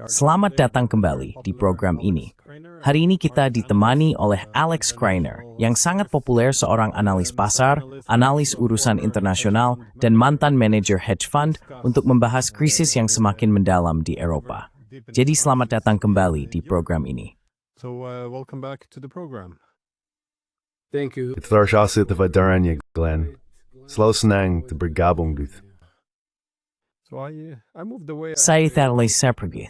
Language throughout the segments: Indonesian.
Selamat datang kembali di program ini. Hari ini kita ditemani oleh Alex Kreiner, yang sangat populer seorang analis pasar, analis urusan internasional, dan mantan manajer hedge fund untuk membahas krisis yang semakin mendalam di Eropa. Jadi selamat datang kembali di program ini. Thank you. Het was altijd wat daaraan, Glenn. Selalu senang te bergabung gitu. Saya telah pergi.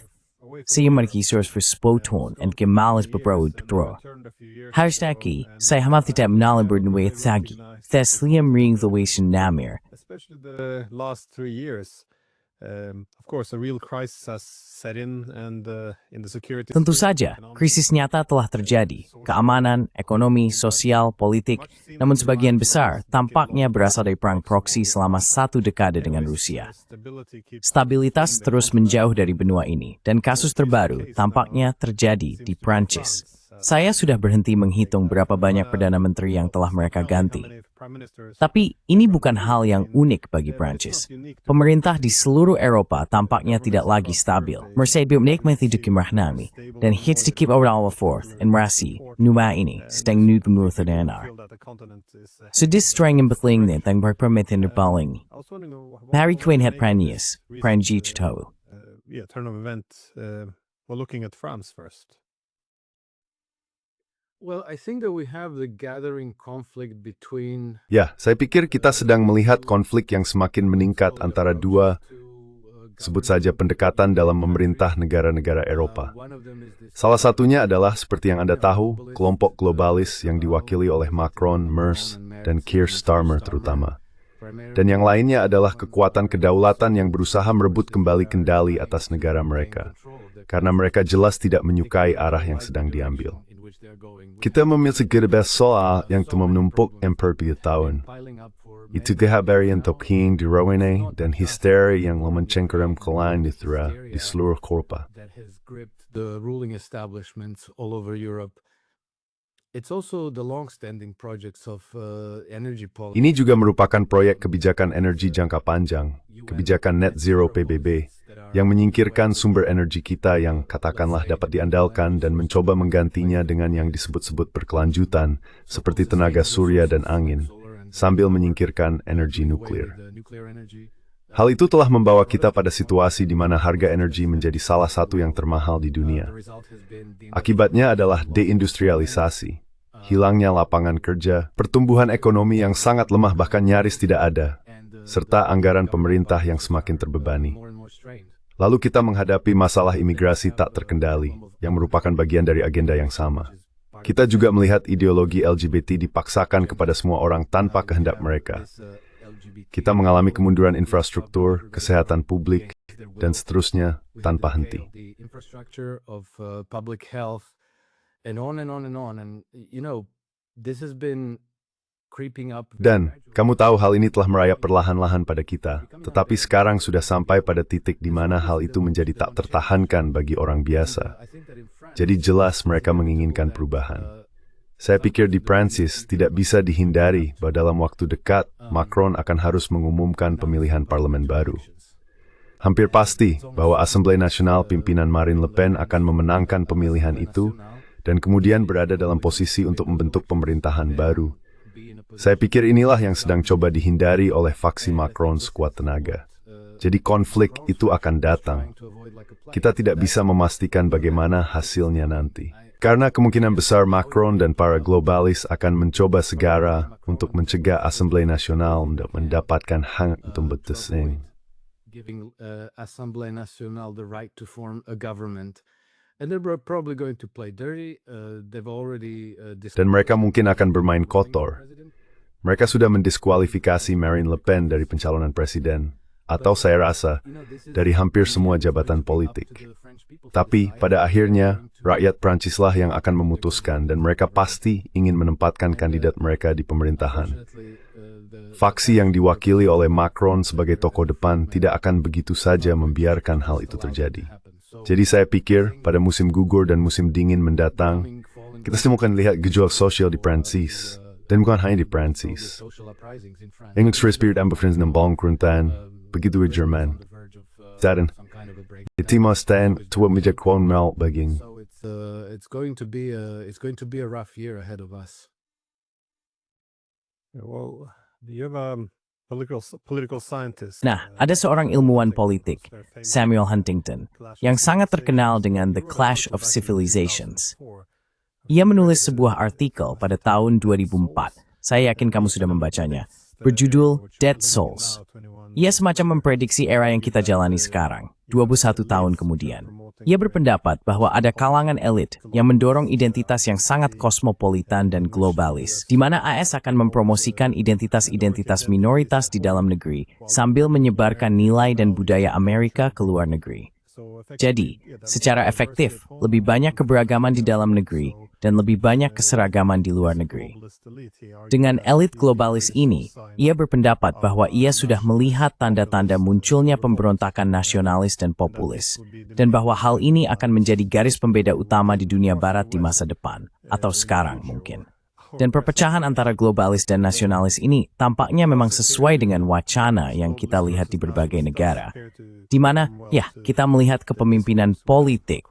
Saya merkisur voor spoton en gemalis beberapa dro. Harus lagi, saya hampir tidak mengenal berdua lagi. Tesliam ring the wasion namir. Especially the last 3 years. Of course, a real crisis has set in the security. Tentu saja, krisis nyata telah terjadi. Keamanan, ekonomi, sosial, politik, namun sebagian besar tampaknya berasal dari perang proksi selama 1 dekade dengan Rusia. Stabilitas terus menjauh dari benua ini, dan kasus terbaru tampaknya terjadi di Prancis. Saya sudah berhenti menghitung berapa banyak Perdana Menteri yang telah mereka ganti. Tapi ini bukan hal yang unik bagi Prancis. Pemerintah di seluruh Eropa tampaknya tidak lagi stabil. Mereka menikmati Rahnami dan hits dikip overall fourth and merasi numa ini sedang nu penuh terdenar. Sudis streng yang betling nih tang berpermitin terbaling. Hari Queen het Pranius, Pranji Chitawu. Turn of event. We're looking at France first. Well, I think that we have the gathering conflict between. Ya, saya pikir kita sedang melihat konflik yang semakin meningkat antara dua, sebut saja pendekatan dalam memerintah negara-negara Eropa. Salah satunya adalah, seperti yang Anda tahu, kelompok globalis yang diwakili oleh Macron, Merz, dan Keir Starmer terutama. Dan yang lainnya adalah kekuatan kedaulatan yang berusaha merebut kembali kendali atas negara mereka, karena mereka jelas tidak menyukai arah yang sedang diambil. Kita memiliki gerbes soal yang telah menumpuk tahun. Itu kehabarian toking di Rowene dan histeri yang mencengkeram kelain di seluruh Eropa. The ruling establishments all over Europe. It's also the long-standing projects of energy policy. Ini juga merupakan proyek kebijakan energi jangka panjang, kebijakan net zero PBB, yang menyingkirkan sumber energi kita yang katakanlah dapat diandalkan dan mencoba menggantinya dengan yang disebut-sebut berkelanjutan, seperti tenaga surya dan angin, sambil menyingkirkan energi nuklir. Hal itu telah membawa kita pada situasi di mana harga energi menjadi salah satu yang termahal di dunia. Akibatnya adalah deindustrialisasi, hilangnya lapangan kerja, pertumbuhan ekonomi yang sangat lemah bahkan nyaris tidak ada, serta anggaran pemerintah yang semakin terbebani. Lalu kita menghadapi masalah imigrasi tak terkendali, yang merupakan bagian dari agenda yang sama. Kita juga melihat ideologi LGBT dipaksakan kepada semua orang tanpa kehendak mereka. Kita mengalami kemunduran infrastruktur, kesehatan publik, dan seterusnya tanpa henti. Dan, kamu tahu hal ini telah merayap perlahan-lahan pada kita, tetapi sekarang sudah sampai pada titik di mana hal itu menjadi tak tertahankan bagi orang biasa. Jadi jelas mereka menginginkan perubahan. Saya pikir di Prancis tidak bisa dihindari bahwa dalam waktu dekat, Macron akan harus mengumumkan pemilihan parlemen baru. Hampir pasti bahwa Assemblée Nationale pimpinan Marine Le Pen akan memenangkan pemilihan itu, dan kemudian berada dalam posisi untuk membentuk pemerintahan baru. Saya pikir inilah yang sedang coba dihindari oleh faksi Macron sekuat tenaga. Jadi konflik itu akan datang. Kita tidak bisa memastikan bagaimana hasilnya nanti. Karena kemungkinan besar Macron dan para globalis akan mencoba segera untuk mencegah Assemblée Nationale mendapatkan hak untuk bertesing. Giving Assemblée Nationale the right to form a government. And they're probably going to play dirty. They've already Dan mereka mungkin akan bermain kotor. Mereka sudah mendiskualifikasi Marine Le Pen dari pencalonan presiden, atau saya rasa, dari hampir semua jabatan politik. Tapi, pada akhirnya, rakyat Prancislah yang akan memutuskan, dan mereka pasti ingin menempatkan kandidat mereka di pemerintahan. Faksi yang diwakili oleh Macron sebagai tokoh depan tidak akan begitu saja membiarkan hal itu terjadi. Jadi saya pikir, pada musim gugur dan musim dingin mendatang, kita semua akan lihat gejolak sosial di Prancis. Dan bukan hanya di Prancis. English Free Spirit Amber Friends dan Ballon Kruntan, begitu di Jerman. Darin. some kind of a break. Timos dan tua mijak kwon mel baging. So it's going to be a rough year ahead of us. Well, you have a political scientist. Nah, ada seorang ilmuwan politik, Samuel Huntington, yang sangat terkenal dengan The Clash of Civilizations. Ia menulis sebuah artikel pada tahun 2004, saya yakin kamu sudah membacanya, berjudul Dead Souls. Ia semacam memprediksi era yang kita jalani sekarang, 21 tahun kemudian. Ia berpendapat bahwa ada kalangan elit yang mendorong identitas yang sangat kosmopolitan dan globalis, di mana AS akan mempromosikan identitas-identitas minoritas di dalam negeri sambil menyebarkan nilai dan budaya Amerika ke luar negeri. Jadi, secara efektif, lebih banyak keberagaman di dalam negeri dan lebih banyak keseragaman di luar negeri. Dengan elit globalis ini, ia berpendapat bahwa ia sudah melihat tanda-tanda munculnya pemberontakan nasionalis dan populis, dan bahwa hal ini akan menjadi garis pembeda utama di dunia barat di masa depan, atau sekarang mungkin. Dan perpecahan antara globalis dan nasionalis ini tampaknya memang sesuai dengan wacana yang kita lihat di berbagai negara, di mana, ya, kita melihat kepemimpinan politik.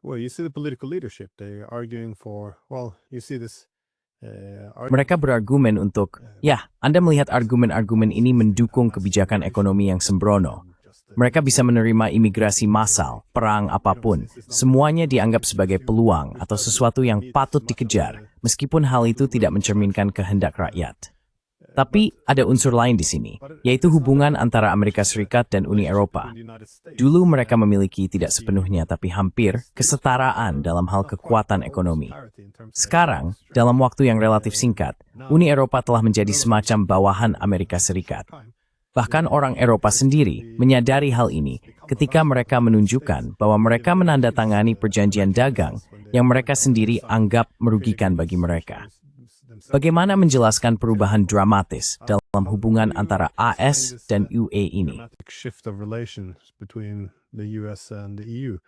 Well, you see the political leadership. They are arguing for, well, you see this. Mereka berargumen untuk, ya, Anda melihat argumen-argumen ini mendukung kebijakan ekonomi yang sembrono. Mereka bisa menerima imigrasi massal, perang apapun. Semuanya dianggap sebagai peluang atau sesuatu yang patut dikejar, meskipun hal itu tidak mencerminkan kehendak rakyat. Tapi ada unsur lain di sini, yaitu hubungan antara Amerika Serikat dan Uni Eropa. Dulu mereka memiliki tidak sepenuhnya tapi hampir kesetaraan dalam hal kekuatan ekonomi. Sekarang, dalam waktu yang relatif singkat, Uni Eropa telah menjadi semacam bawahan Amerika Serikat. Bahkan orang Eropa sendiri menyadari hal ini ketika mereka menunjukkan bahwa mereka menandatangani perjanjian dagang yang mereka sendiri anggap merugikan bagi mereka. Bagaimana menjelaskan perubahan dramatis dalam hubungan antara AS dan UE ini? Shift of relations between the US and the EU.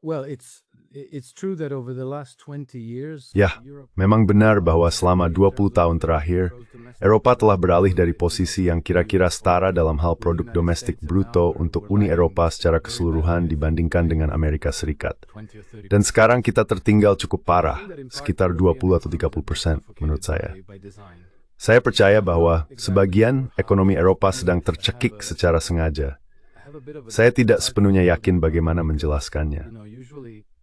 Well, it's true that over the last 20 years, Ya, memang benar bahwa selama 20 tahun terakhir, Eropa telah beralih dari posisi yang kira-kira setara dalam hal produk domestik bruto untuk Uni Eropa secara keseluruhan dibandingkan dengan Amerika Serikat. Dan sekarang kita tertinggal cukup parah, sekitar 20 atau 30% menurut saya. Saya percaya bahwa sebagian ekonomi Eropa sedang tercekik secara sengaja. Saya tidak sepenuhnya yakin bagaimana menjelaskannya.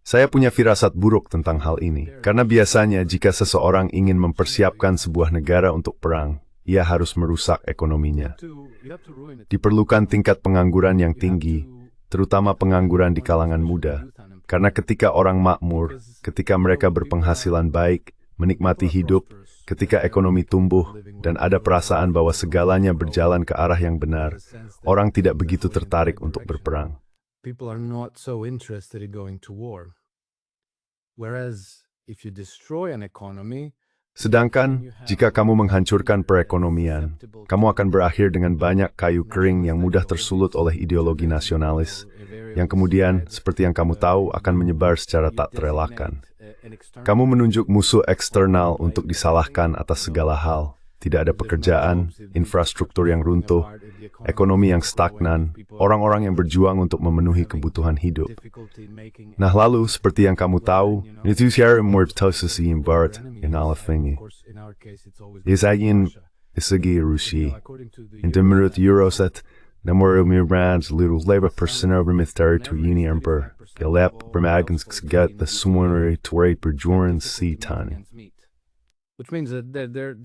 Saya punya firasat buruk tentang hal ini, karena biasanya jika seseorang ingin mempersiapkan sebuah negara untuk perang, ia harus merusak ekonominya. Diperlukan tingkat pengangguran yang tinggi, terutama pengangguran di kalangan muda, karena ketika orang makmur, ketika mereka berpenghasilan baik, menikmati hidup, ketika ekonomi tumbuh, dan ada perasaan bahwa segalanya berjalan ke arah yang benar, orang tidak begitu tertarik untuk berperang. people are not so interested in going to war. Whereas if you destroy an economy, Sedangkan, jika kamu menghancurkan perekonomian, kamu akan berakhir dengan banyak kayu kering yang mudah tersulut oleh ideologi nasionalis, yang kemudian, seperti yang kamu tahu, akan menyebar secara tak terelakkan. Kamu menunjuk musuh eksternal untuk disalahkan atas segala hal. Tidak ada pekerjaan, infrastruktur yang runtuh, ekonomi yang stagnan, orang-orang yang berjuang untuk memenuhi kebutuhan hidup. Nah lalu, seperti yang kamu tahu, itu siapa mortosis yang barat in alafengi. Isayin isagi Rusi. Inte menurut Euroset, namor umibrands liru leba persona bermithari to uni emperor. Galep bermagans get the summonary to rate berjoran si tani. which means that they're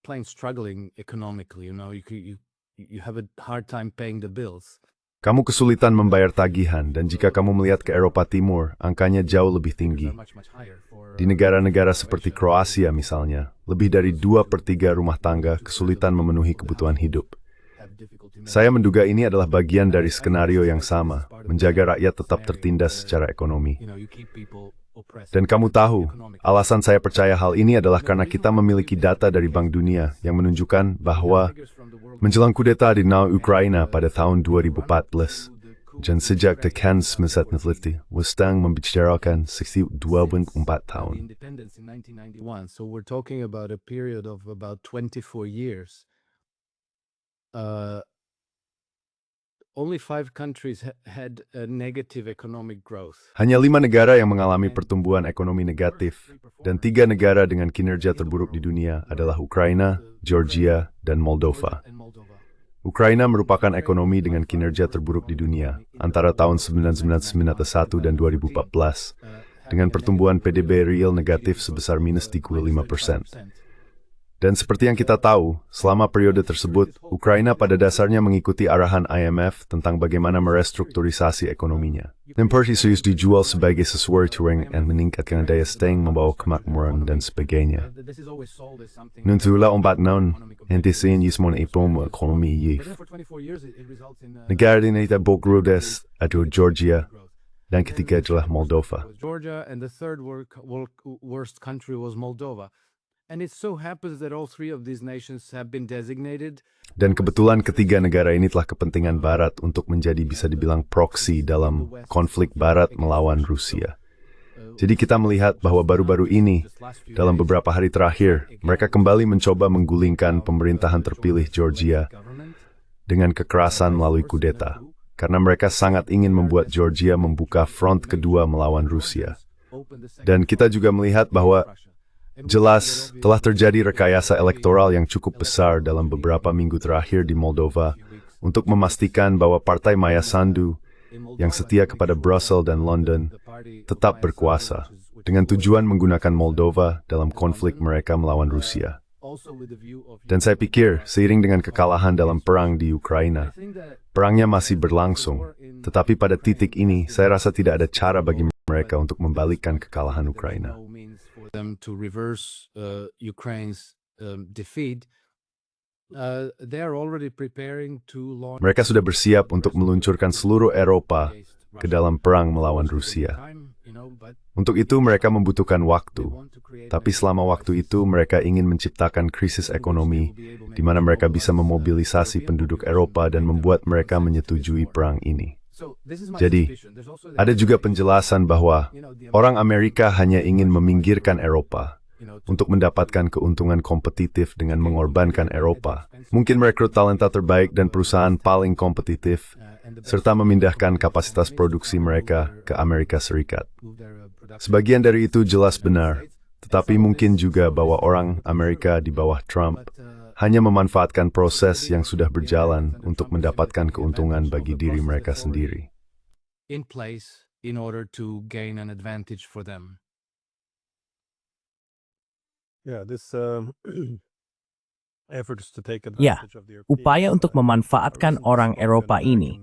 plain struggling economically. You know, you have a hard time paying the bills. Kamu kesulitan membayar tagihan, dan jika kamu melihat ke Eropa Timur, angkanya jauh lebih tinggi. Di negara-negara seperti Kroasia misalnya, lebih dari 2/3 rumah tangga kesulitan memenuhi kebutuhan hidup. Saya menduga ini adalah bagian dari skenario yang sama, menjaga rakyat tetap tertindas secara ekonomi. Dan kamu tahu, alasan saya percaya hal ini adalah karena kita memiliki data dari Bank Dunia yang menunjukkan bahwa menjelang kudeta di Ukraina pada tahun 2014, dan sejak tekan semasa teliti, Westang membicarakan 24 tahun. Independence in 1991. So we're talking about a period of about 24 years. Only 5 countries had a negative economic growth. Hanya 5 negara yang mengalami pertumbuhan ekonomi negatif, dan 3 negara dengan kinerja terburuk di dunia adalah Ukraina, Georgia, dan Moldova. Ukraina merupakan ekonomi dengan kinerja terburuk di dunia antara tahun 1991 dan 2014, dengan pertumbuhan PDB real negatif sebesar minus 35%. Dan seperti yang kita tahu, selama periode tersebut, Ukraina pada dasarnya mengikuti arahan IMF tentang bagaimana merestrukturisasi ekonominya. Impor isu dijual sebagai sesuatu yang meningkatkan daya saing, membawa kemakmuran, dan sebagainya. Nuntulah 4 tahun, hentisin yismon ipom ekonomi yif. Negara ini terbogrodes adalah Georgia, dan ketiga adalah Moldova. Georgia, and the third worst country was Moldova. And it so happens that all 3 of these nations have been designated. Dan kebetulan ketiga negara ini telah kepentingan Barat untuk menjadi bisa dibilang proksi dalam konflik Barat melawan Rusia. Jadi kita melihat bahwa baru-baru ini, dalam beberapa hari terakhir, mereka kembali mencoba menggulingkan pemerintahan terpilih Georgia dengan kekerasan melalui kudeta, karena mereka sangat ingin membuat Georgia membuka front kedua melawan Rusia. Dan kita juga melihat bahwa jelas, telah terjadi rekayasa elektoral yang cukup besar dalam beberapa minggu terakhir di Moldova untuk memastikan bahwa Partai Maya Sandu yang setia kepada Brussels dan London tetap berkuasa dengan tujuan menggunakan Moldova dalam konflik mereka melawan Rusia. Dan saya pikir, seiring dengan kekalahan dalam perang di Ukraina, perangnya masih berlangsung, tetapi pada titik ini saya rasa tidak ada cara bagi mereka untuk membalikkan kekalahan Ukraina. Them to reverse Ukraine's defeat. They are already preparing to launch. Mereka sudah bersiap untuk meluncurkan seluruh Eropa ke dalam perang melawan Rusia. Untuk itu mereka membutuhkan waktu. Tapi selama waktu itu mereka ingin menciptakan krisis ekonomi di mana mereka bisa memobilisasi penduduk Eropa dan membuat mereka menyetujui perang ini. Jadi, ada juga penjelasan bahwa orang Amerika hanya ingin meminggirkan Eropa untuk mendapatkan keuntungan kompetitif dengan mengorbankan Eropa, mungkin merekrut talenta terbaik dan perusahaan paling kompetitif, serta memindahkan kapasitas produksi mereka ke Amerika Serikat. Sebagian dari itu jelas benar, tetapi mungkin juga bahwa orang Amerika di bawah Trump hanya memanfaatkan proses yang sudah berjalan untuk mendapatkan keuntungan bagi diri mereka sendiri. In place in order to gain an advantage for them. Yeah, this efforts to take Ya, advantage of the upaya untuk memanfaatkan orang Eropa ini.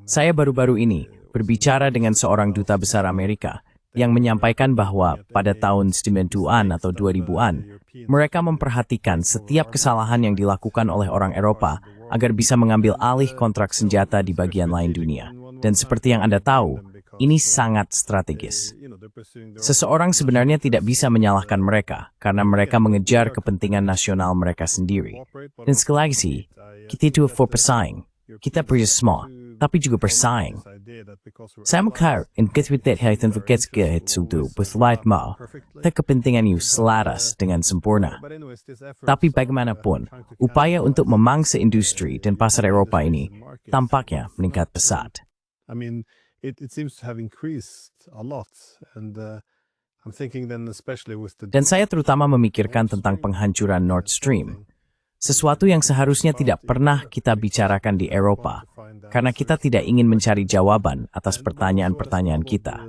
Saya baru-baru ini berbicara dengan seorang duta besar Amerika yang menyampaikan bahwa pada tahun 90-an atau 2000-an, mereka memperhatikan setiap kesalahan yang dilakukan oleh orang Eropa agar bisa mengambil alih kontrak senjata di bagian lain dunia. Dan seperti yang Anda tahu, ini sangat strategis. Seseorang sebenarnya tidak bisa menyalahkan mereka karena mereka mengejar kepentingan nasional mereka sendiri. Dan sekali lagi sih, kita itu bersaing. Kita perlu semua, tapi juga bersaing. Saya mengkhawatir integritas dan verkeersgehit itu berlight mau, kepentingan itu selaras dengan sempurna. Tapi bagaimanapun, upaya untuk memangsa industri dan pasar Eropa ini tampaknya meningkat pesat. I mean, it seems to have increased a lot, and I'm thinking then especially with the. Dan saya terutama memikirkan tentang penghancuran Nord Stream. Sesuatu yang seharusnya tidak pernah kita bicarakan di Eropa, karena kita tidak ingin mencari jawaban atas pertanyaan-pertanyaan kita.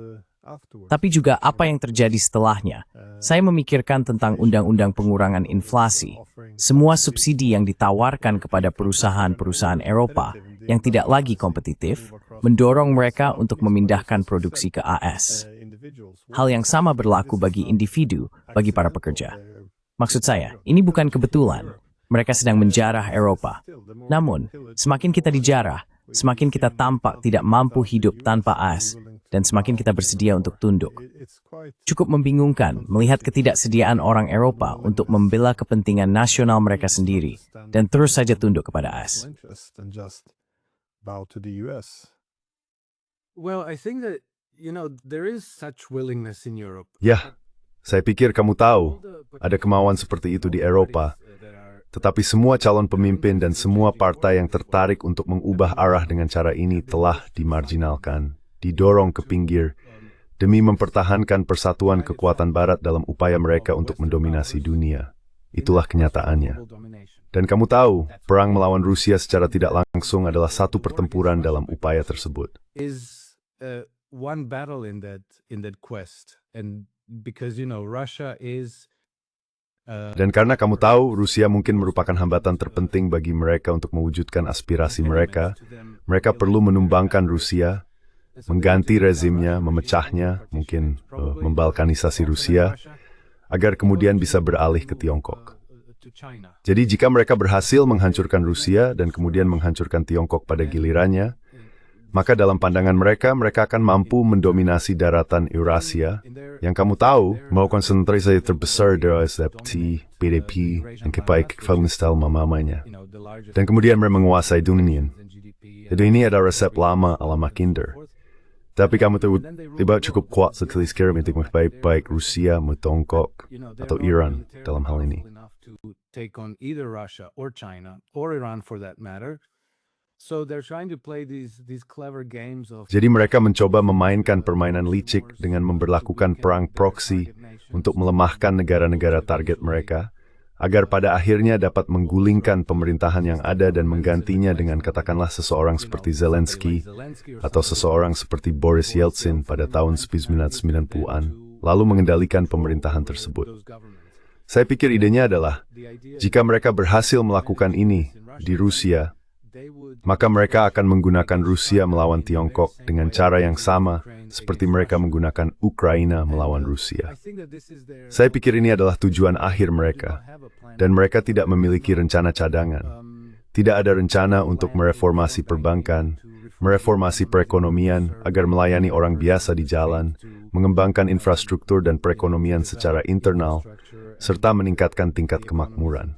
Tapi juga apa yang terjadi setelahnya. Saya memikirkan tentang undang-undang pengurangan inflasi, semua subsidi yang ditawarkan kepada perusahaan-perusahaan Eropa yang tidak lagi kompetitif, mendorong mereka untuk memindahkan produksi ke AS. Hal yang sama berlaku bagi individu, bagi para pekerja. Maksud saya, ini bukan kebetulan. Mereka sedang menjarah Eropa. Namun, semakin kita dijarah, semakin kita tampak tidak mampu hidup tanpa AS, dan semakin kita bersedia untuk tunduk. Cukup membingungkan melihat ketidaksediaan orang Eropa untuk membela kepentingan nasional mereka sendiri, dan terus saja tunduk kepada AS. Well, I think that, there is such willingness in Europe. Ya, saya pikir kamu tahu, ada kemauan seperti itu di Eropa. Tetapi semua calon pemimpin dan semua partai yang tertarik untuk mengubah arah dengan cara ini telah dimarginalkan, didorong ke pinggir, demi mempertahankan persatuan kekuatan Barat dalam upaya mereka untuk mendominasi dunia. Itulah kenyataannya. Dan kamu tahu, perang melawan Rusia secara tidak langsung adalah satu pertempuran dalam upaya tersebut. Is one battle in that quest, and because Russia is Dan karena kamu tahu, Rusia mungkin merupakan hambatan terpenting bagi mereka untuk mewujudkan aspirasi mereka, mereka perlu menumbangkan Rusia, mengganti rezimnya, memecahnya, mungkin membalkanisasi Rusia, agar kemudian bisa beralih ke Tiongkok. Jadi jika mereka berhasil menghancurkan Rusia dan kemudian menghancurkan Tiongkok pada gilirannya, maka dalam pandangan mereka, mereka akan mampu mendominasi daratan Eurasia, yang kamu tahu, mau konsentrasi terbesar dari SFT, PDP, yang kepaik-kefangstal mamamanya. Dan kemudian mereka menguasai dunia. Jadi ini ada resep lama ala Mackinder. Tapi kamu tahu, tiba cukup kuat sekali sekarang untuk baik Rusia, Tiongkok, atau Iran dalam hal ini. Take on either Russia or China or Iran for that matter. So they're trying to play these clever games of. Jadi mereka mencoba memainkan permainan licik dengan memberlakukan perang proksi untuk melemahkan negara-negara target mereka, agar pada akhirnya dapat menggulingkan pemerintahan yang ada dan menggantinya dengan katakanlah seseorang seperti Zelensky atau seseorang seperti Boris Yeltsin pada tahun 1990-an, lalu mengendalikan pemerintahan tersebut. Saya pikir idenya adalah, jika mereka berhasil melakukan ini di Rusia, maka mereka akan menggunakan Rusia melawan Tiongkok dengan cara yang sama seperti mereka menggunakan Ukraina melawan Rusia. Saya pikir ini adalah tujuan akhir mereka, dan mereka tidak memiliki rencana cadangan. Tidak ada rencana untuk mereformasi perbankan, mereformasi perekonomian agar melayani orang biasa di jalan, mengembangkan infrastruktur dan perekonomian secara internal, serta meningkatkan tingkat kemakmuran.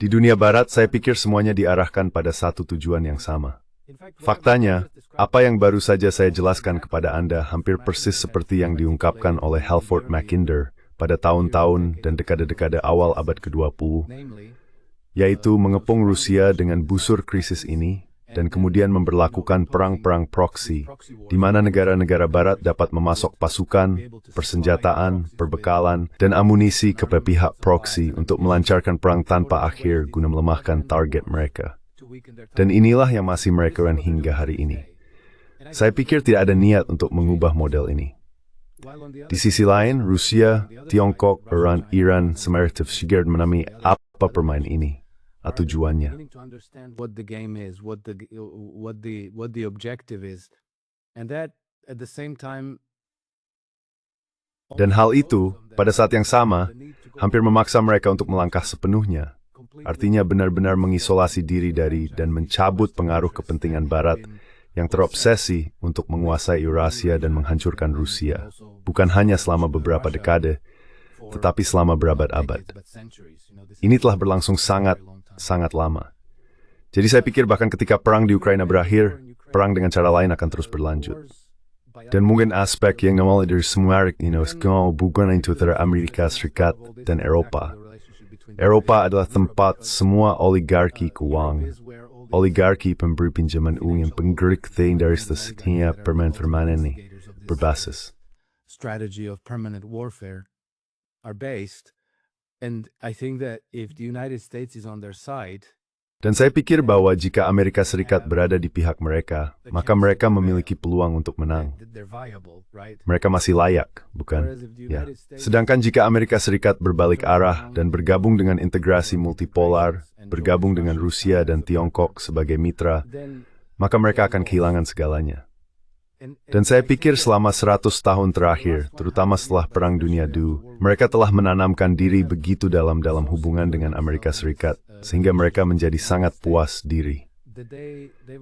Di dunia Barat, saya pikir semuanya diarahkan pada satu tujuan yang sama. Faktanya, apa yang baru saja saya jelaskan kepada Anda hampir persis seperti yang diungkapkan oleh Halford Mackinder pada tahun-tahun dan dekade-dekade awal abad ke-20, yaitu mengepung Rusia dengan busur krisis ini, dan kemudian memberlakukan perang-perang proksi, di mana negara-negara Barat dapat memasok pasukan, persenjataan, perbekalan, dan amunisi ke pihak proksi untuk melancarkan perang tanpa akhir guna melemahkan target mereka. Dan inilah yang masih mereka lakukan hingga hari ini. Saya pikir tidak ada niat untuk mengubah model ini. Di sisi lain, Rusia, Tiongkok, Iran semertif sigurd menami apa permain ini. Tujuannya. Dan hal itu, pada saat yang sama, hampir memaksa mereka untuk melangkah sepenuhnya. Artinya benar-benar mengisolasi diri dari dan mencabut pengaruh kepentingan Barat yang terobsesi untuk menguasai Eurasia dan menghancurkan Rusia. Bukan hanya selama beberapa dekade, tetapi selama berabad-abad. Ini telah berlangsung sangat lama. Jadi saya pikir bahkan ketika perang di Ukraina berakhir, perang dengan cara lain akan terus berlanjut. Dan mungkin aspek yang namanya dari semua hubungan antara Amerika Serikat dan Eropa. Eropa adalah tempat semua oligarki keuangan, oligarki pemberi pinjaman uang yang penggerak dari setiap permanen ini berbasis. Strategy of permanent warfare are based. And I think that if the United States is on their side, dan saya pikir bahwa jika Amerika Serikat berada di pihak mereka, maka mereka memiliki peluang untuk menang. Mereka masih layak, bukan? Ya. Sedangkan jika Amerika Serikat berbalik arah dan bergabung dengan integrasi multipolar, bergabung dengan Rusia dan Tiongkok sebagai mitra, maka mereka akan kehilangan segalanya. Dan saya pikir selama 100 tahun terakhir, terutama setelah Perang Dunia II, mereka telah menanamkan diri begitu dalam hubungan dengan Amerika Serikat, sehingga mereka menjadi sangat puas diri.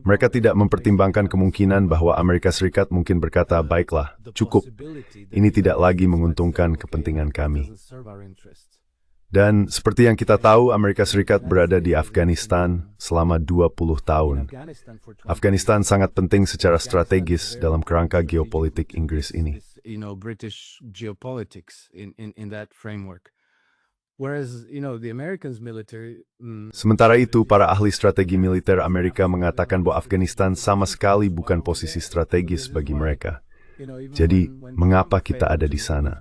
Mereka tidak mempertimbangkan kemungkinan bahwa Amerika Serikat mungkin berkata, baiklah, cukup, ini tidak lagi menguntungkan kepentingan kami. Dan seperti yang kita tahu, Amerika Serikat berada di Afghanistan selama 20 tahun. Afghanistan sangat penting secara strategis dalam kerangka geopolitik Inggris ini. British geopolitics in that framework. Whereas, the Americans military. Sementara itu, para ahli strategi militer Amerika mengatakan bahwa Afghanistan sama sekali bukan posisi strategis bagi mereka. Jadi, mengapa kita ada di sana?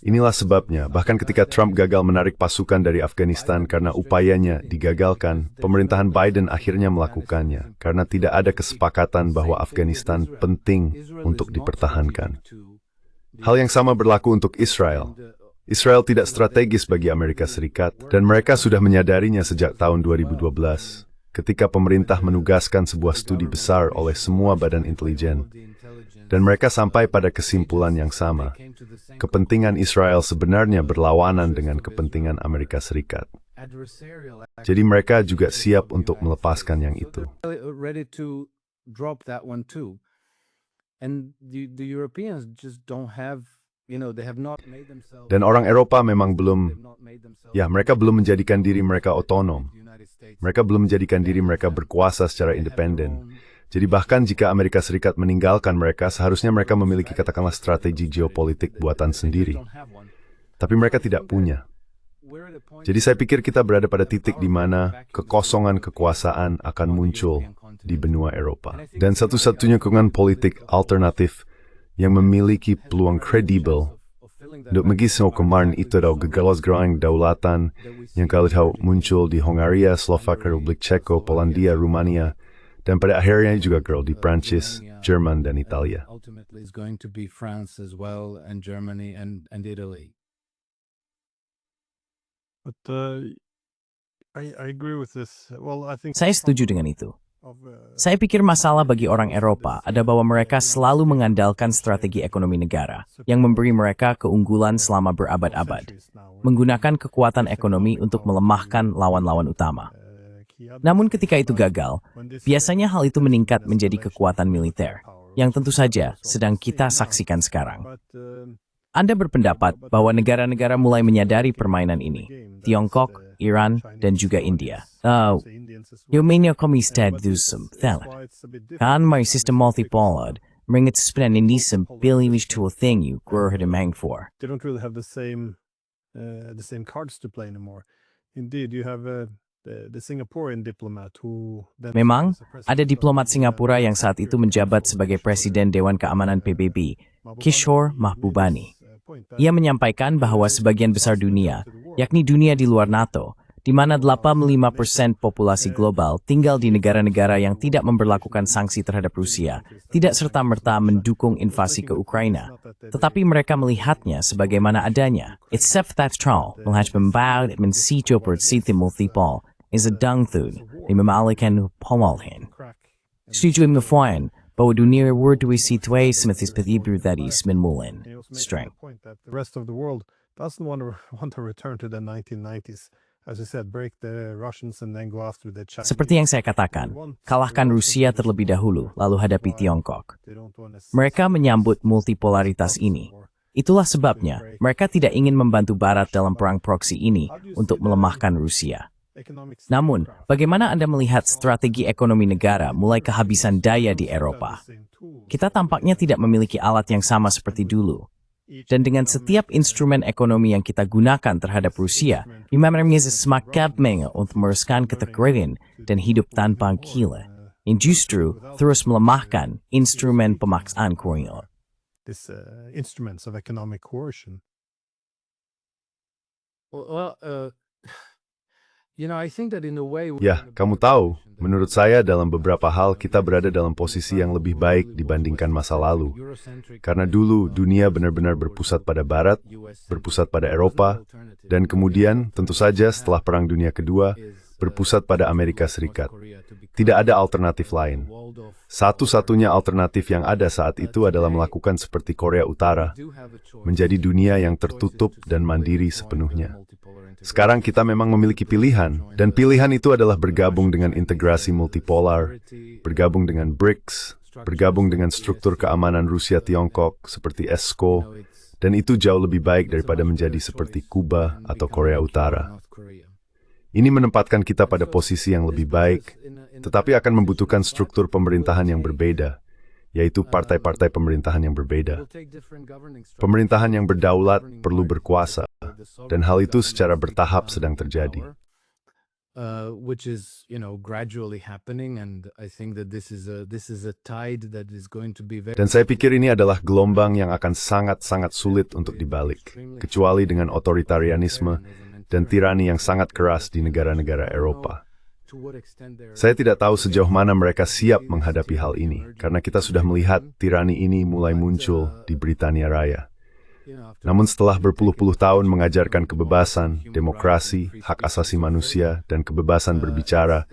Inilah sebabnya, bahkan ketika Trump gagal menarik pasukan dari Afghanistan karena upayanya digagalkan, pemerintahan Biden akhirnya melakukannya karena tidak ada kesepakatan bahwa Afghanistan penting untuk dipertahankan. Hal yang sama berlaku untuk Israel. Israel tidak strategis bagi Amerika Serikat, dan mereka sudah menyadarinya sejak tahun 2012, ketika pemerintah menugaskan sebuah studi besar oleh semua badan intelijen. Dan mereka sampai pada kesimpulan yang sama. Kepentingan Israel sebenarnya berlawanan dengan kepentingan Amerika Serikat. Jadi mereka juga siap untuk melepaskan yang itu. Dan orang Eropa memang mereka belum menjadikan diri mereka otonom. Mereka belum menjadikan diri mereka berkuasa secara independen. Jadi bahkan jika Amerika Serikat meninggalkan mereka, seharusnya mereka memiliki katakanlah strategi geopolitik buatan sendiri. Tapi mereka tidak punya. Jadi saya pikir kita berada pada titik di mana kekosongan kekuasaan akan muncul di benua Eropa. Dan satu-satunya kekuatan politik alternatif yang memiliki peluang kredibel untuk mengisah kemarin itu adalah gegara-gegara daulatan yang kalau tahu muncul di Hongaria, Slovakia, Republik Ceko, Polandia, Rumania, dan pada akhirnya juga di Prancis, Jerman, dan Italia. Saya setuju dengan itu. Saya pikir masalah bagi orang Eropa ada bahwa mereka selalu mengandalkan strategi ekonomi negara yang memberi mereka keunggulan selama berabad-abad, menggunakan kekuatan ekonomi untuk melemahkan lawan-lawan utama. Namun ketika itu gagal, biasanya hal itu meningkat menjadi kekuatan militer, yang tentu saja sedang kita saksikan sekarang. Anda berpendapat bahwa negara-negara mulai menyadari permainan ini, Tiongkok, Iran, dan juga India. Yung komistad dusum, kan may sistem multipolar, meringat sepenan hindi pilih to a thing you grow her demang for. They don't really have the same cards to play anymore. Indeed, you have the Singaporean diplomat who Memang, ada diplomat Singapura yang saat itu menjabat sebagai Presiden Dewan Keamanan PBB, Kishore Mahbubani. Ia menyampaikan bahwa sebagian besar dunia, yakni dunia di luar NATO, di mana 85% populasi global tinggal di negara-negara yang tidak memberlakukan sanksi terhadap Rusia, tidak serta-merta mendukung invasi ke Ukraina, tetapi mereka melihatnya sebagaimana adanya. It's self-that melihat membaut men sitio per siti multipol, is a dangthun, di memalikan pomalhin. Setuju mengefoyan bahwa dunia wordui situasi semetis petibur tadi semenmulin. Strength. The rest of the world doesn't want to return to the 1990s. As I said, break the Russians and then go after the Chinese. Seperti yang saya katakan, kalahkan Rusia terlebih dahulu, lalu hadapi Tiongkok. Mereka menyambut multipolaritas ini. Itulah sebabnya mereka tidak ingin membantu Barat dalam perang proksi ini untuk melemahkan Rusia. Namun, bagaimana Anda melihat strategi ekonomi negara mulai kehabisan daya di Eropa? Kita tampaknya tidak memiliki alat yang sama seperti dulu. Dan dengan setiap instrumen ekonomi yang kita gunakan terhadap Rusia, memangnya semakin untuk meneruskan ketegangan dan hidup tanpa gila, yang justru terus melemahkan instrumen pemaksaan kolonial. Instruments of economic coercion. Ya, kamu tahu, menurut saya dalam beberapa hal kita berada dalam posisi yang lebih baik dibandingkan masa lalu. Karena dulu dunia benar-benar berpusat pada Barat, berpusat pada Eropa, dan kemudian tentu saja setelah Perang Dunia Kedua, berpusat pada Amerika Serikat. Tidak ada alternatif lain. Satu-satunya alternatif yang ada saat itu adalah melakukan seperti Korea Utara, menjadi dunia yang tertutup dan mandiri sepenuhnya. Sekarang kita memang memiliki pilihan, dan pilihan itu adalah bergabung dengan integrasi multipolar, bergabung dengan BRICS, bergabung dengan struktur keamanan Rusia-Tiongkok seperti ESCO, dan itu jauh lebih baik daripada menjadi seperti Kuba atau Korea Utara. Ini menempatkan kita pada posisi yang lebih baik, tetapi akan membutuhkan struktur pemerintahan yang berbeda, yaitu partai-partai pemerintahan yang berbeda. Pemerintahan yang berdaulat perlu berkuasa, dan hal itu secara bertahap sedang terjadi. Which is, gradually happening, and I think that this is a tide that is going to be very. Dan saya pikir ini adalah gelombang yang akan sangat-sangat sulit untuk dibalik, kecuali dengan otoritarianisme dan tirani yang sangat keras di negara-negara Eropa. Saya tidak tahu sejauh mana mereka siap menghadapi hal ini, karena kita sudah melihat tirani ini mulai muncul di Britania Raya. Namun setelah berpuluh-puluh tahun mengajarkan kebebasan, demokrasi, hak asasi manusia, dan kebebasan berbicara,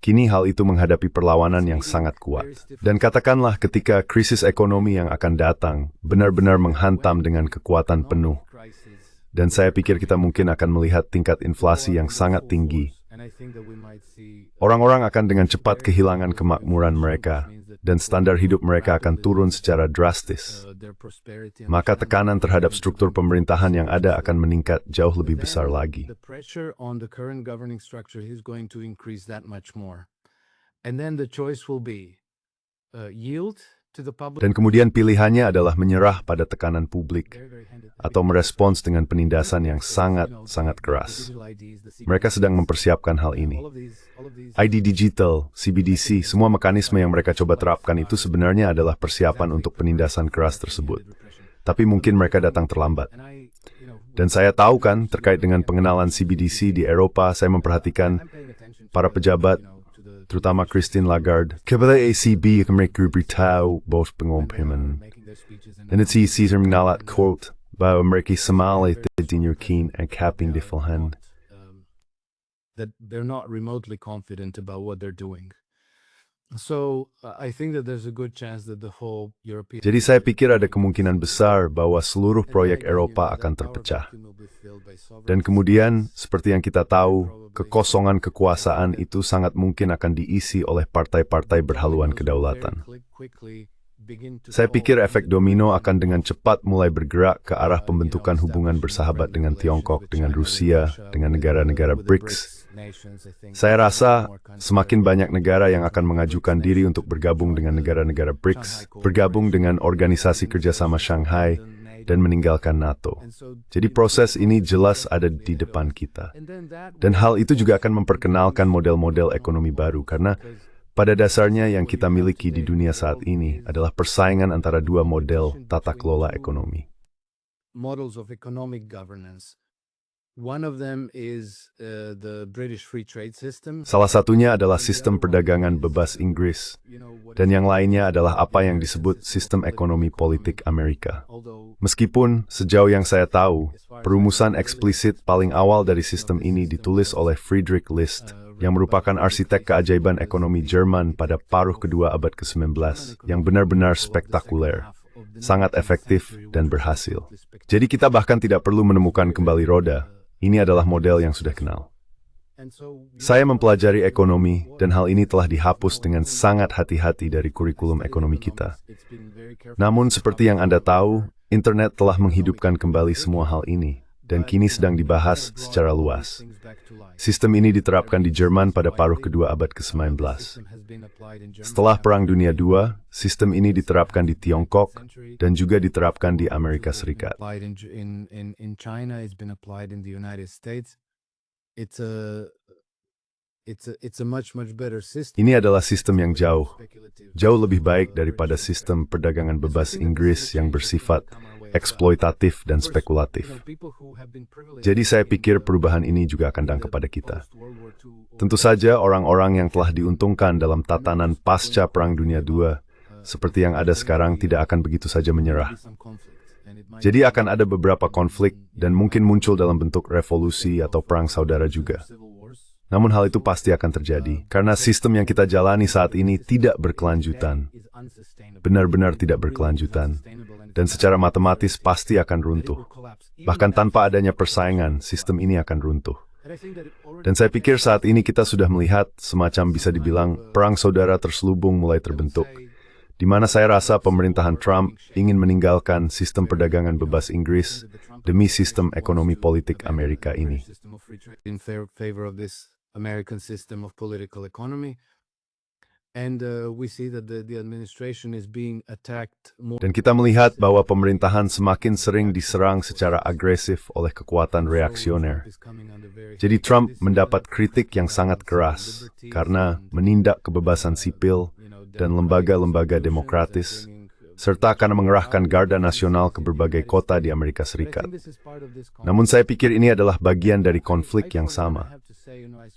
kini hal itu menghadapi perlawanan yang sangat kuat. Dan katakanlah ketika krisis ekonomi yang akan datang benar-benar menghantam dengan kekuatan penuh. Dan saya pikir kita mungkin akan melihat tingkat inflasi yang sangat tinggi. Orang-orang akan dengan cepat kehilangan kemakmuran mereka, dan standar hidup mereka akan turun secara drastis. Maka tekanan terhadap struktur pemerintahan yang ada akan meningkat jauh lebih besar lagi. Dan kemudian pilihannya adalah menyerah pada tekanan publik, atau merespons dengan penindasan yang sangat-sangat keras. Mereka sedang mempersiapkan hal ini. ID digital, CBDC, semua mekanisme yang mereka coba terapkan itu sebenarnya adalah persiapan untuk penindasan keras tersebut. Tapi mungkin mereka datang terlambat. Dan saya tahu kan, terkait dengan pengenalan CBDC di Eropa, saya memperhatikan para pejabat, terutama Christine Lagarde, kepada ECB yang mereka beritahu bahwa pengumpulan. Dan itu Caesar mengalat quote, bahwa mereka semali tidak keen and capping di Filhan. That they're not remotely confident about what they're doing. So I think that there's a good chance that the whole European. Jadi saya pikir ada kemungkinan besar bahwa seluruh proyek Eropa akan terpecah. Dan kemudian, seperti yang kita tahu, kekosongan kekuasaan itu sangat mungkin akan diisi oleh partai-partai berhaluan kedaulatan. Saya pikir efek domino akan dengan cepat mulai bergerak ke arah pembentukan hubungan bersahabat dengan Tiongkok, dengan Rusia, dengan negara-negara BRICS. Saya rasa semakin banyak negara yang akan mengajukan diri untuk bergabung dengan negara-negara BRICS, bergabung dengan Organisasi Kerjasama Shanghai, dan meninggalkan NATO. Jadi proses ini jelas ada di depan kita. Dan hal itu juga akan memperkenalkan model-model ekonomi baru, karena pada dasarnya yang kita miliki di dunia saat ini adalah persaingan antara dua model tata kelola ekonomi. Models of economic governance. One of them is the British Free Trade System. Salah satunya adalah sistem perdagangan bebas Inggris, dan yang lainnya adalah apa yang disebut sistem ekonomi politik Amerika. Meskipun, sejauh yang saya tahu, perumusan eksplisit paling awal dari sistem ini ditulis oleh Friedrich List, yang merupakan arsitek keajaiban ekonomi Jerman pada paruh kedua abad ke-19, yang benar-benar spektakuler, sangat efektif, dan berhasil. Jadi kita bahkan tidak perlu menemukan kembali roda. Ini adalah model yang sudah kenal. Saya mempelajari ekonomi, dan hal ini telah dihapus dengan sangat hati-hati dari kurikulum ekonomi kita. Namun seperti yang Anda tahu, internet telah menghidupkan kembali semua hal ini, dan kini sedang dibahas secara luas. Sistem ini diterapkan di Jerman pada paruh kedua abad ke-19. Setelah Perang Dunia II, sistem ini diterapkan di Tiongkok dan juga diterapkan di Amerika Serikat. Ini adalah sistem yang jauh lebih baik daripada sistem perdagangan bebas Inggris yang bersifat eksploitatif dan spekulatif. Jadi saya pikir perubahan ini juga akan datang kepada kita. Tentu saja orang-orang yang telah diuntungkan dalam tatanan pasca Perang Dunia II, seperti yang ada sekarang, tidak akan begitu saja menyerah. Jadi akan ada beberapa konflik dan mungkin muncul dalam bentuk revolusi atau perang saudara juga. Namun hal itu pasti akan terjadi, karena sistem yang kita jalani saat ini tidak berkelanjutan. Benar-benar tidak berkelanjutan. Dan secara matematis pasti akan runtuh. Bahkan tanpa adanya persaingan, sistem ini akan runtuh. Dan saya pikir saat ini kita sudah melihat semacam bisa dibilang perang saudara terselubung mulai terbentuk. di mana saya rasa pemerintahan Trump ingin meninggalkan sistem perdagangan bebas Inggris demi sistem ekonomi politik Amerika ini. In favor of this American system of political economy. And we see that the administration is being attacked more. Dan kita melihat bahwa pemerintahan semakin sering diserang secara agresif oleh kekuatan reaksioner. Jadi Trump mendapat kritik yang sangat keras karena menindak kebebasan sipil dan lembaga-lembaga demokratis, serta akan mengerahkan Garda Nasional ke berbagai kota di Amerika Serikat. Namun saya pikir ini adalah bagian dari konflik yang sama.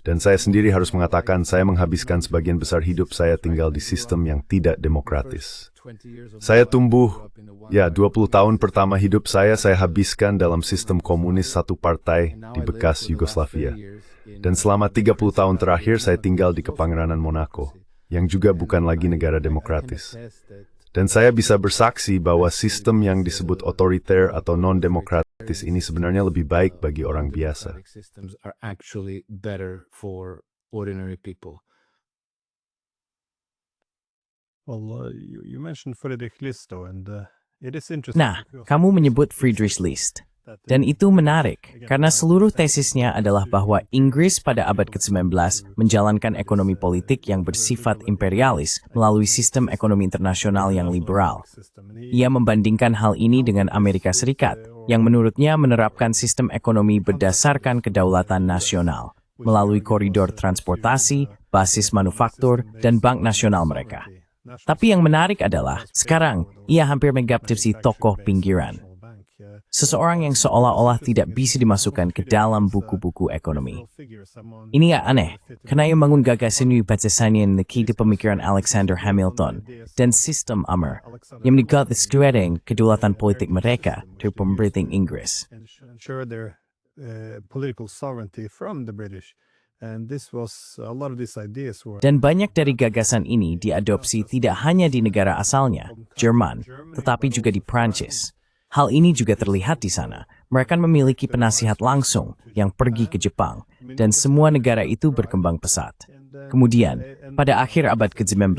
Dan saya sendiri harus mengatakan saya menghabiskan sebagian besar hidup saya tinggal di sistem yang tidak demokratis. Saya tumbuh, 20 tahun pertama hidup saya habiskan dalam sistem komunis satu partai di bekas Yugoslavia. Dan selama 30 tahun terakhir saya tinggal di Kepangeranan Monaco, yang juga bukan lagi negara demokratis. Dan saya bisa bersaksi bahwa sistem yang disebut otoriter atau non-demokratis ini sebenarnya lebih baik bagi orang biasa. Well, you mentioned Friedrich List, though, and it is interesting. Nah, kamu menyebut Friedrich List. Dan itu menarik, karena seluruh tesisnya adalah bahwa Inggris pada abad ke-19 menjalankan ekonomi politik yang bersifat imperialis melalui sistem ekonomi internasional yang liberal. Ia membandingkan hal ini dengan Amerika Serikat, yang menurutnya menerapkan sistem ekonomi berdasarkan kedaulatan nasional, melalui koridor transportasi, basis manufaktur, dan bank nasional mereka. Tapi yang menarik adalah, sekarang, ia hampir menganggap si tokoh pinggiran. Seseorang yang seolah-olah tidak bisa dimasukkan ke dalam buku-buku ekonomi. Ini gak aneh, karena ia membangun gagasan yang batasannya di pemikiran Alexander Hamilton dan sistem AMER, yang menegakkan sekuriang kedaulatan politik mereka dari pemerintah Inggris. Dan banyak dari gagasan ini diadopsi tidak hanya di negara asalnya, Jerman, tetapi juga di Prancis. Hal ini juga terlihat di sana. Mereka memiliki penasihat langsung yang pergi ke Jepang, dan semua negara itu berkembang pesat. Kemudian, pada akhir abad ke-19,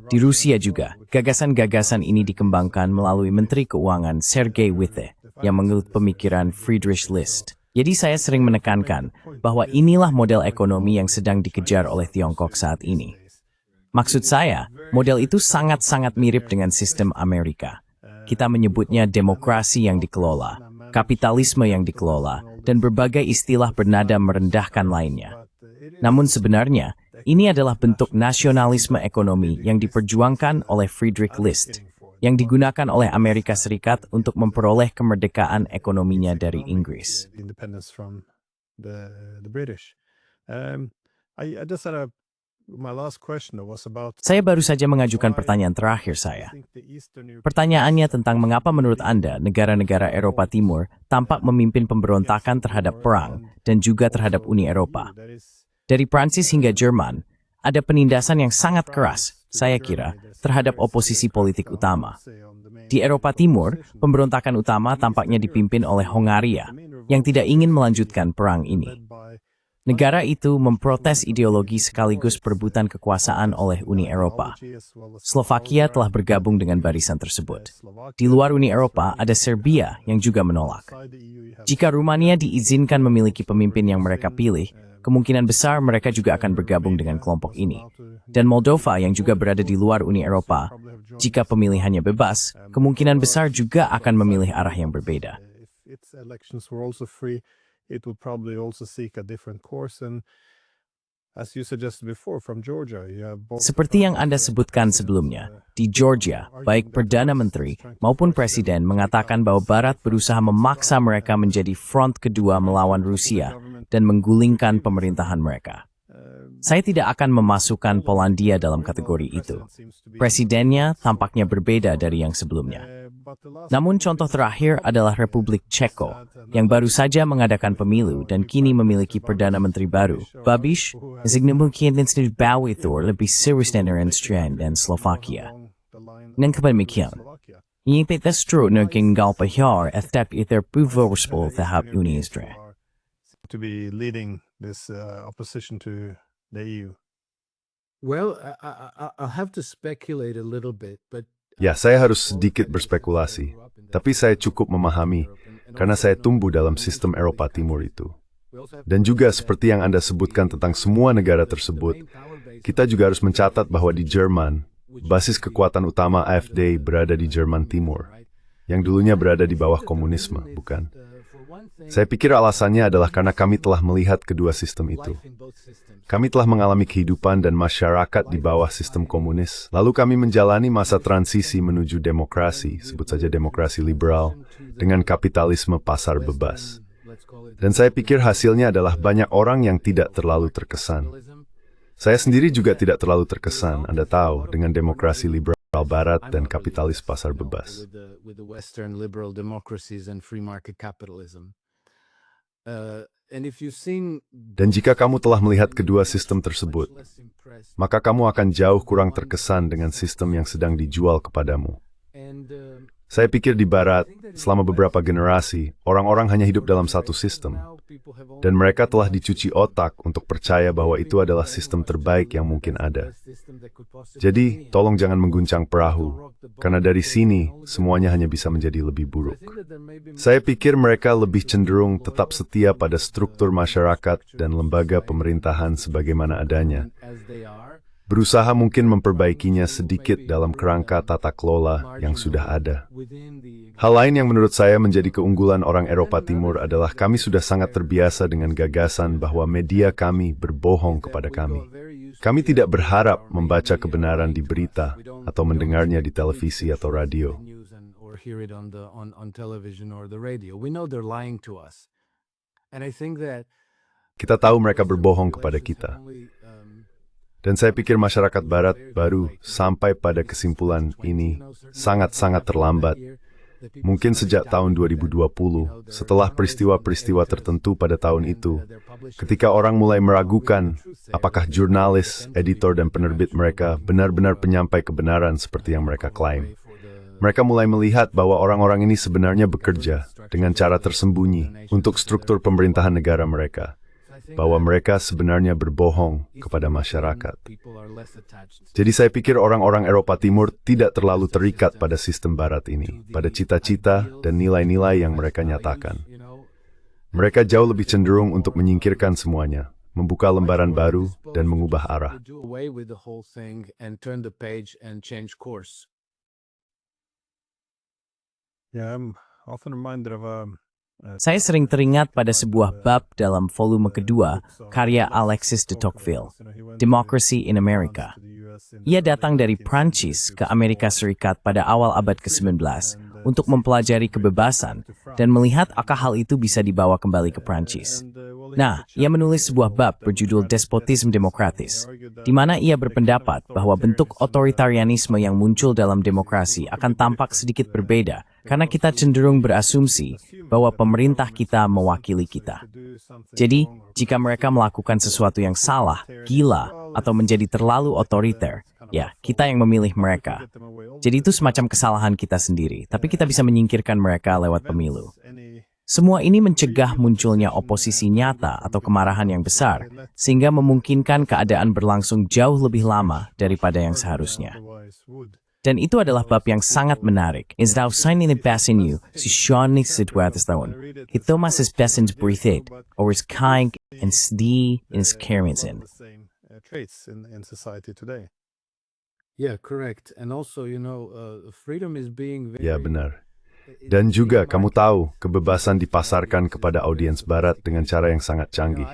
di Rusia juga, gagasan-gagasan ini dikembangkan melalui Menteri Keuangan Sergei Witte, yang mengelut pemikiran Friedrich List. Jadi saya sering menekankan bahwa inilah model ekonomi yang sedang dikejar oleh Tiongkok saat ini. Maksud saya, model itu sangat-sangat mirip dengan sistem Amerika. Kita menyebutnya demokrasi yang dikelola, kapitalisme yang dikelola, dan berbagai istilah bernada merendahkan lainnya. Namun sebenarnya, ini adalah bentuk nasionalisme ekonomi yang diperjuangkan oleh Friedrich List, yang digunakan oleh Amerika Serikat untuk memperoleh kemerdekaan ekonominya dari Inggris. Saya baru saja mengajukan pertanyaan terakhir saya. Pertanyaannya tentang mengapa menurut Anda negara-negara Eropa Timur tampak memimpin pemberontakan terhadap perang dan juga terhadap Uni Eropa. Dari Prancis hingga Jerman, ada penindasan yang sangat keras, saya kira, terhadap oposisi politik utama. Di Eropa Timur, pemberontakan utama tampaknya dipimpin oleh Hongaria, yang tidak ingin melanjutkan perang ini. Negara itu memprotes ideologi sekaligus perebutan kekuasaan oleh Uni Eropa. Slovakia telah bergabung dengan barisan tersebut. Di luar Uni Eropa ada Serbia yang juga menolak. Jika Rumania diizinkan memiliki pemimpin yang mereka pilih, kemungkinan besar mereka juga akan bergabung dengan kelompok ini. Dan Moldova yang juga berada di luar Uni Eropa, jika pemilihannya bebas, kemungkinan besar juga akan memilih arah yang berbeda. It would probably also seek a different course, and as you suggested before, from Georgia, you have both. Seperti yang Anda sebutkan sebelumnya, di Georgia, baik Perdana Menteri maupun Presiden mengatakan bahwa Barat berusaha memaksa mereka menjadi front kedua melawan Rusia dan menggulingkan pemerintahan mereka. Saya tidak akan memasukkan Polandia dalam kategori itu. Presidennya tampaknya berbeda dari yang sebelumnya. Namun contoh terakhir adalah Republik Ceko, yang baru saja mengadakan pemilu dan kini memiliki Perdana Menteri baru, Babiš, yang mungkin itu lebih serius dari Renstren dan Slovakia. Nang kebanyakan, ini petestru naging galpahar efek itu puvorspol tahap Uni Istra. To be leading this opposition to the EU. Well, I'll have to speculate a little bit, but Ya, saya harus sedikit berspekulasi, tapi saya cukup memahami karena saya tumbuh dalam sistem Eropa Timur itu. Dan juga seperti yang Anda sebutkan tentang semua negara tersebut, kita juga harus mencatat bahwa di Jerman, basis kekuatan utama AfD berada di Jerman Timur, yang dulunya berada di bawah komunisme, bukan? Saya pikir alasannya adalah karena kami telah melihat kedua sistem itu. Kami telah mengalami kehidupan dan masyarakat di bawah sistem komunis, lalu kami menjalani masa transisi menuju demokrasi, sebut saja demokrasi liberal, dengan kapitalisme pasar bebas. Dan saya pikir hasilnya adalah banyak orang yang tidak terlalu terkesan. Saya sendiri juga tidak terlalu terkesan, Anda tahu, dengan demokrasi liberal barat dan kapitalis pasar bebas. Dan jika kamu telah melihat kedua sistem tersebut, maka kamu akan jauh kurang terkesan dengan sistem yang sedang dijual kepadamu. Saya pikir di Barat, selama beberapa generasi, orang-orang hanya hidup dalam satu sistem. Dan mereka telah dicuci otak untuk percaya bahwa itu adalah sistem terbaik yang mungkin ada. Jadi, tolong jangan mengguncang perahu, karena dari sini, semuanya hanya bisa menjadi lebih buruk. Saya pikir mereka lebih cenderung tetap setia pada struktur masyarakat dan lembaga pemerintahan sebagaimana adanya. Berusaha mungkin memperbaikinya sedikit dalam kerangka tata kelola yang sudah ada. Hal lain yang menurut saya menjadi keunggulan orang Eropa Timur adalah kami sudah sangat terbiasa dengan gagasan bahwa media kami berbohong kepada kami. Kami tidak berharap membaca kebenaran di berita atau mendengarnya di televisi atau radio. Kita tahu mereka berbohong kepada kita. Dan saya pikir masyarakat Barat baru sampai pada kesimpulan ini sangat-sangat terlambat. Mungkin sejak tahun 2020, setelah peristiwa-peristiwa tertentu pada tahun itu, ketika orang mulai meragukan apakah jurnalis, editor, dan penerbit mereka benar-benar penyampai kebenaran seperti yang mereka klaim. Mereka mulai melihat bahwa orang-orang ini sebenarnya bekerja dengan cara tersembunyi untuk struktur pemerintahan negara mereka. Bahwa mereka sebenarnya berbohong kepada masyarakat. Jadi saya pikir orang-orang Eropa Timur tidak terlalu terikat pada sistem Barat ini, pada cita-cita dan nilai-nilai yang mereka nyatakan. Mereka jauh lebih cenderung untuk menyingkirkan semuanya, membuka lembaran baru, dan mengubah arah. Yeah, I'm often reminded of Saya sering teringat pada sebuah bab dalam volume kedua karya Alexis de Tocqueville, Democracy in America. Ia datang dari Prancis ke Amerika Serikat pada awal abad ke-19 untuk mempelajari kebebasan dan melihat apakah hal itu bisa dibawa kembali ke Prancis. Nah, ia menulis sebuah bab berjudul Despotisme Demokratis, di mana ia berpendapat bahwa bentuk otoritarianisme yang muncul dalam demokrasi akan tampak sedikit berbeda karena kita cenderung berasumsi bahwa pemerintah kita mewakili kita. Jadi, jika mereka melakukan sesuatu yang salah, gila, atau menjadi terlalu otoriter, ya, kita yang memilih mereka. Jadi itu semacam kesalahan kita sendiri, tapi kita bisa menyingkirkan mereka lewat pemilu. Semua ini mencegah munculnya oposisi nyata atau kemarahan yang besar, sehingga memungkinkan keadaan berlangsung jauh lebih lama daripada yang seharusnya. Dan itu adalah bab yang sangat menarik. Insdaw signing the basin si Sean situatis tahun. Ito masas basin's breathe or is kind and sdi in scarinsin. traits in society today. Yeah, correct. And also, freedom is being very... Ya, benar. Dan juga kamu tahu, kebebasan dipasarkan kepada audiens Barat dengan cara yang sangat canggih.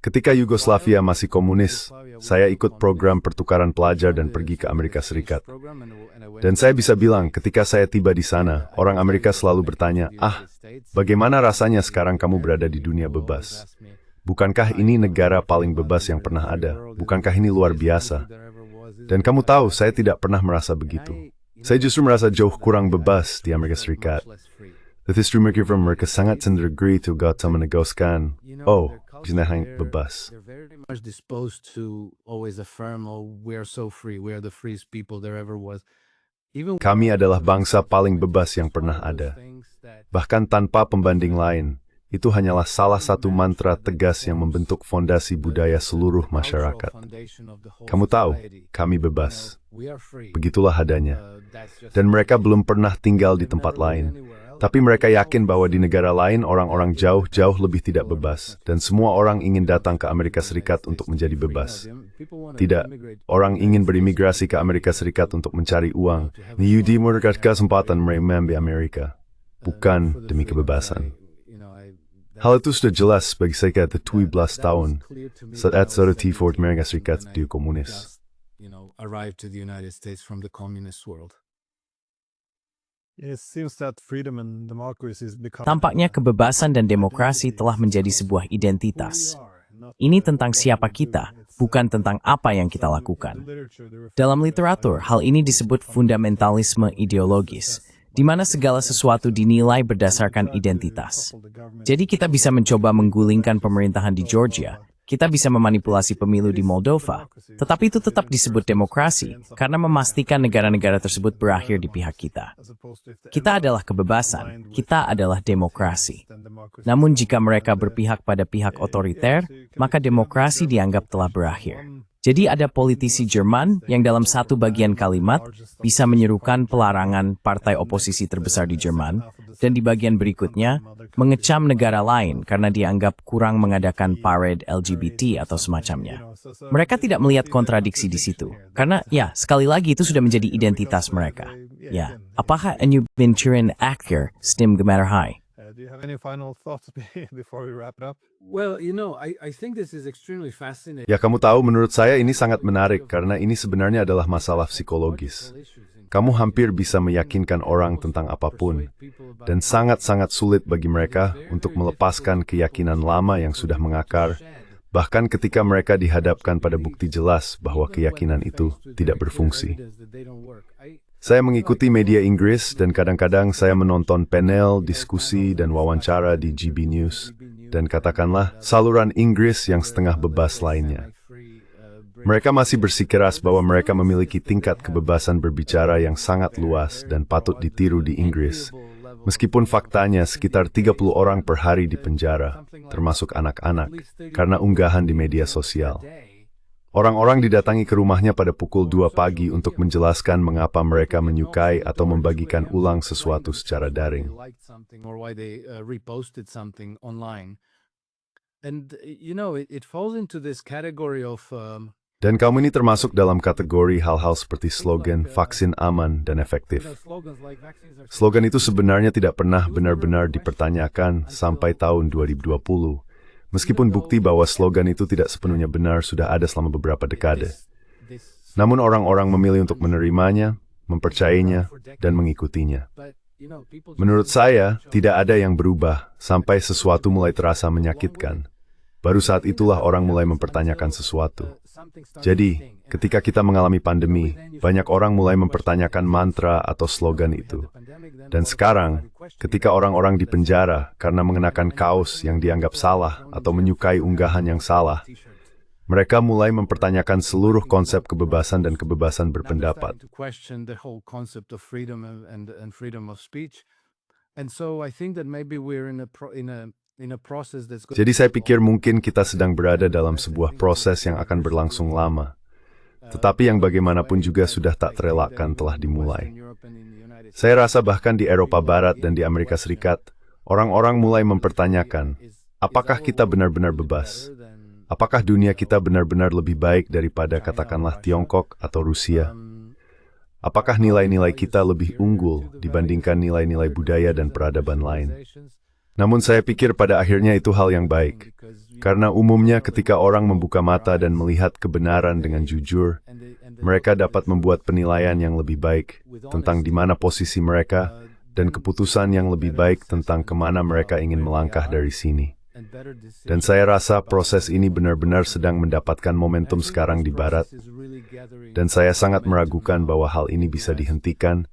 Ketika Yugoslavia masih komunis, saya ikut program pertukaran pelajar dan pergi ke Amerika Serikat. Dan saya bisa bilang, ketika saya tiba di sana, orang Amerika selalu bertanya, bagaimana rasanya sekarang kamu berada di dunia bebas? Bukankah ini negara paling bebas yang pernah ada? Bukankah ini luar biasa? Dan kamu tahu, saya tidak pernah merasa begitu. Saya justru merasa jauh kurang bebas di Amerika Serikat. The history maker from Amerika sangat cenderung to Gautama menegaskan, jenahang bebas. They're very much disposed to always affirm, we are so free, we are the freest people there ever was. Kami adalah bangsa paling bebas yang pernah ada. Bahkan tanpa pembanding lain, itu hanyalah salah satu mantra tegas yang membentuk fondasi budaya seluruh masyarakat. Kamu tahu, kami bebas. Begitulah adanya. Dan mereka belum pernah tinggal di tempat lain. Tapi mereka yakin bahwa di negara lain orang-orang jauh-jauh lebih tidak bebas. Dan semua orang ingin datang ke Amerika Serikat untuk menjadi bebas. Tidak, orang ingin berimigrasi ke Amerika Serikat untuk mencari uang. Yudi mendapatkan kesempatan mereka di Amerika. Bukan demi kebebasan. Hal itu sudah jelas bagi saya 17 tahun saat saya di Amerika Serikat di komunis. Tampaknya kebebasan dan demokrasi telah menjadi sebuah identitas. Ini tentang siapa kita, bukan tentang apa yang kita lakukan. Dalam literatur, hal ini disebut fundamentalisme ideologis, di mana segala sesuatu dinilai berdasarkan identitas. Jadi kita bisa mencoba menggulingkan pemerintahan di Georgia, kita bisa memanipulasi pemilu di Moldova, tetapi itu tetap disebut demokrasi karena memastikan negara-negara tersebut berakhir di pihak kita. Kita adalah kebebasan, kita adalah demokrasi. Namun jika mereka berpihak pada pihak otoriter, maka demokrasi dianggap telah berakhir. Jadi ada politisi Jerman yang dalam satu bagian kalimat bisa menyerukan pelarangan partai oposisi terbesar di Jerman, dan di bagian berikutnya mengecam negara lain karena dianggap kurang mengadakan parade LGBT atau semacamnya. Mereka tidak melihat kontradiksi di situ, karena ya sekali lagi itu sudah menjadi identitas mereka. Ya, apakah New Venturin Aker Stim Gemerhai? Do you have any final thoughts before we wrap it up? Well, I think this is extremely fascinating. Ya, kamu tahu, menurut saya ini sangat menarik karena ini sebenarnya adalah masalah psikologis. Kamu hampir bisa meyakinkan orang tentang apapun, dan sangat-sangat sulit bagi mereka untuk melepaskan keyakinan lama yang sudah mengakar, bahkan ketika mereka dihadapkan pada bukti jelas bahwa keyakinan itu tidak berfungsi. Saya mengikuti media Inggris dan kadang-kadang saya menonton panel, diskusi, dan wawancara di GB News, dan katakanlah saluran Inggris yang setengah bebas lainnya. Mereka masih bersikeras bahwa mereka memiliki tingkat kebebasan berbicara yang sangat luas dan patut ditiru di Inggris, meskipun faktanya sekitar 30 orang per hari di penjara, termasuk anak-anak, karena unggahan di media sosial. Orang-orang didatangi ke rumahnya pada pukul 2 pagi untuk menjelaskan mengapa mereka menyukai atau membagikan ulang sesuatu secara daring. Dan kaum ini termasuk dalam kategori hal-hal seperti slogan vaksin aman dan efektif. Slogan itu sebenarnya tidak pernah benar-benar dipertanyakan sampai tahun 2020. Meskipun bukti bahwa slogan itu tidak sepenuhnya benar sudah ada selama beberapa dekade. Namun orang-orang memilih untuk menerimanya, mempercayainya, dan mengikutinya. Menurut saya, tidak ada yang berubah sampai sesuatu mulai terasa menyakitkan. Baru saat itulah orang mulai mempertanyakan sesuatu. Jadi, ketika kita mengalami pandemi, banyak orang mulai mempertanyakan mantra atau slogan itu. Dan sekarang, ketika orang-orang di penjara karena mengenakan kaos yang dianggap salah atau menyukai unggahan yang salah, mereka mulai mempertanyakan seluruh konsep kebebasan dan kebebasan berpendapat. Jadi saya pikir mungkin kita sedang berada dalam sebuah proses yang akan berlangsung lama. Tetapi yang bagaimanapun juga sudah tak terelakkan telah dimulai. Saya rasa bahkan di Eropa Barat dan di Amerika Serikat, orang-orang mulai mempertanyakan, apakah kita benar-benar bebas? Apakah dunia kita benar-benar lebih baik daripada katakanlah Tiongkok atau Rusia? Apakah nilai-nilai kita lebih unggul dibandingkan nilai-nilai budaya dan peradaban lain? Namun saya pikir pada akhirnya itu hal yang baik. Karena umumnya ketika orang membuka mata dan melihat kebenaran dengan jujur, mereka dapat membuat penilaian yang lebih baik tentang di mana posisi mereka dan keputusan yang lebih baik tentang kemana mereka ingin melangkah dari sini. Dan saya rasa proses ini benar-benar sedang mendapatkan momentum sekarang di Barat, dan saya sangat meragukan bahwa hal ini bisa dihentikan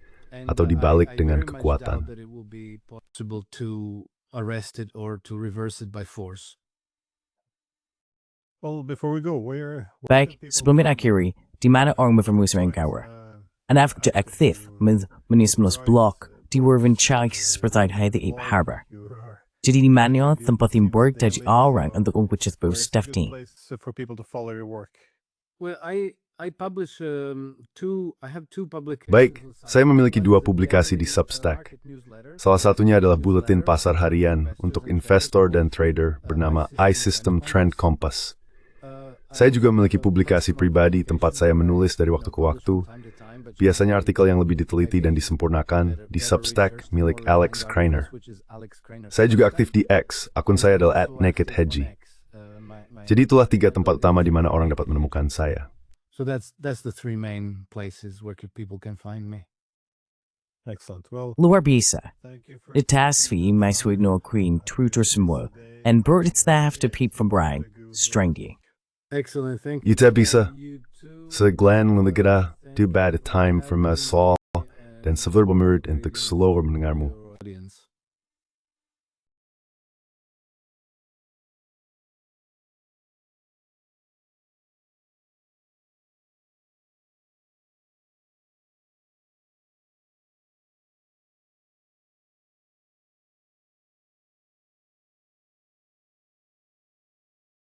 atau dibalik dengan kekuatan. Baik, sebelum akhiri, di mana orang bermusyawarah kawer? Anda akan aktif menismus blok di Warvin Chai seperti Haiti Harbor. Jadi di mana tempat timur dari orang untuk mempunyai Where is a good Stephanie. place for people to follow your work? Well, I publish I have two publications. Baik, saya memiliki 2 publikasi di Substack. Salah satunya adalah buletin pasar harian untuk investor dan trader bernama iSystem Trend Compass. Saya juga memiliki publikasi pribadi tempat saya menulis dari waktu ke waktu, biasanya artikel yang lebih diteliti dan disempurnakan di Substack milik Alex Kreiner. Saya juga aktif di X, akun saya adalah @nakedhedgy. Jadi itulah 3 tempat utama di mana orang dapat menemukan saya. So that's the 3 main places where people can find me. Excellent. Well, Luar biasa. thank you for Itasvi may swigno queen truter semua, and bird its staff to peep from Brian, stringy. Excellent, thank you. Ita bisa, You too. sa Glenn Lunagada, too bad a time from us all, dan sever bemurd untuk slower mendengarmu. Audience.